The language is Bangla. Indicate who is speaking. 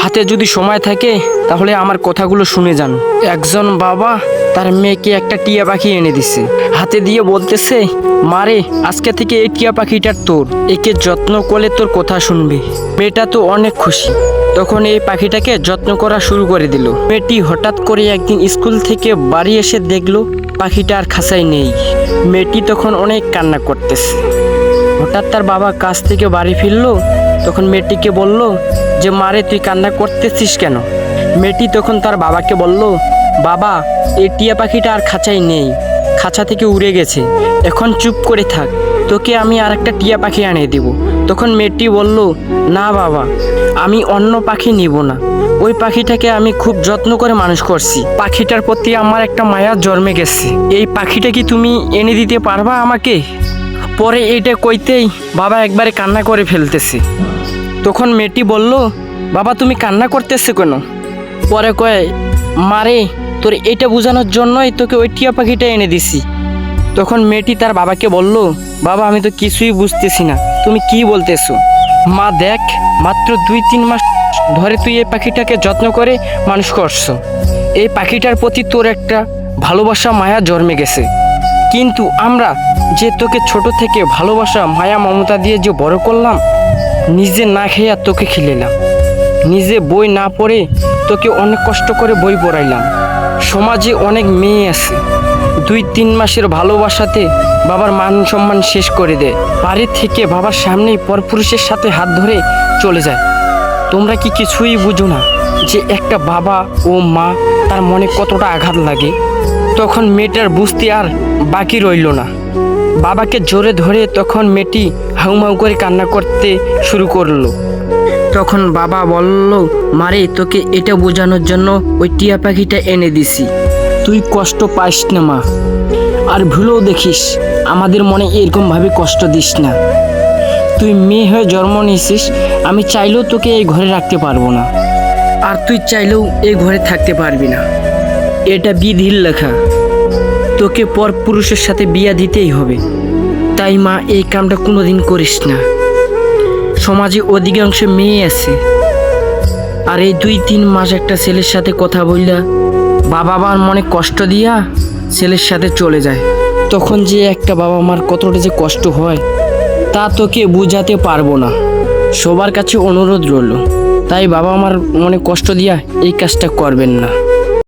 Speaker 1: হাতে যদি সময় থাকে তাহলে আমার কথাগুলো শুনে যান। একজন বাবা তার মেয়েকে একটা টিয়া পাখি এনে দিছে, হাতে দিয়ে বলতেছে, মারে আজকে থেকে এই টিয়া পাখিটার তোর, একে যত্ন করলে তোর কথা শুনবে। মেয়েটা তো অনেক খুশি, তখন এই পাখিটাকে যত্ন করা শুরু করে দিল। মেয়েটি হঠাৎ করে একদিন স্কুল থেকে বাড়ি এসে দেখলো পাখিটা আর খাঁচায় নেই। মেয়েটি তখন অনেক কান্না করতেছে। হঠাৎ তার বাবা কাজ থেকে বাড়ি ফিরলো, তখন মেয়েটিকে বলল যে মারে তুই কান্না করতেছিস কেন? মেয়েটি তখন তার বাবাকে বলল, বাবা এই টিয়া পাখিটা আর খাঁচায় নেই, খাঁচা থেকে উড়ে গেছে, এখন চুপ করে থাক, তোকে আমি আর একটা টিয়া পাখি আনিয়ে দেব। তখন মেয়েটি বলল, না বাবা, আমি অন্য পাখি নিব না, ওই পাখিটাকে আমি খুব যত্ন করে মানুষ করছি, পাখিটার প্রতি আমার একটা মায়া জন্মে গেছে, এই পাখিটা কি তুমি এনে দিতে পারবা আমাকে? পরে এইটা কইতেই বাবা একবারে কান্না করে ফেলতেছে। তখন মেয়েটি বলল, বাবা তুমি কান্না করতেছো কেন? পরে কয়, মারে তোর এটা বোঝানোর জন্যই তোকে ওই টিয়া পাখিটা এনে দিছি। তখন মেয়েটি তার বাবাকে বলল, বাবা আমি তো কিছুই বুঝতেছি না, তুমি কি বলতেছো? মা দেখ, মাত্র 2-3 মাস ধরে তুই এই পাখিটাকে যত্ন করে মানুষ করছো, এই পাখিটার প্রতি তোর একটা ভালোবাসা মায়া জন্মে গেছে, কিন্তু আমরা যে তোকে ছোট থেকে ভালোবাসা মায়া মমতা দিয়ে যে বড় করলাম, নিজে না খেয়ে তোকে খিলেলাম, নিজে বই না পড়ে তোকে অনেক কষ্ট করে বই পড়াইলাম। সমাজে অনেক মেয়ে আছে 2-3 মাসের ভালোবাসাতে বাবার মান সম্মান শেষ করে দেয়, বাড়ি থেকে বাবার সামনেই পরপুরুষের সাথে হাত ধরে চলে যায়। তোমরা কি কিছুই বুঝো না যে একটা বাবা ও মা তার মনে কতটা আঘাত লাগে? তখন মেয়েটার বুঝতে আর বাকি রইল না, বাবাকে জোরে ধরে তখন মেয়েটি হাউমাউ করে কান্না করতে শুরু করলো। তখন বাবা বলল, মারে তোকে এটা বোঝানোর জন্য ওই টিয়া পাখিটা এনে দিছি, তুই কষ্ট পাইস না মা, আর ভুলেও দেখিস আমাদের মনে এরকমভাবে কষ্ট দিস না, তুই মেয়ে হয়ে জন্ম নিয়েছিস, আমি চাইলেও তোকে এই ঘরে রাখতে পারবো না, আর তুই চাইলেও এই ঘরে থাকতে পারবি না, এটা বিধির লেখা, তোকে পর পুরুষের সাথে বিয়া দিতেই হবে, তাই মা এই কামটা কোনোদিন করিস না। সমাজে অধিকাংশ মেয়ে আছে, আর এই 2-3 মাস একটা ছেলের সাথে কথা বললা বাবা মার মনে কষ্ট দিয়া ছেলের সাথে চলে যায়, তখন যে একটা বাবা মার কতটা যে কষ্ট হয় তা তোকে বুঝাতে পারবো না। সবার কাছে অনুরোধ রইল, তাই বাবা মার মনে কষ্ট দিয়া এই কাজটা করবেন না।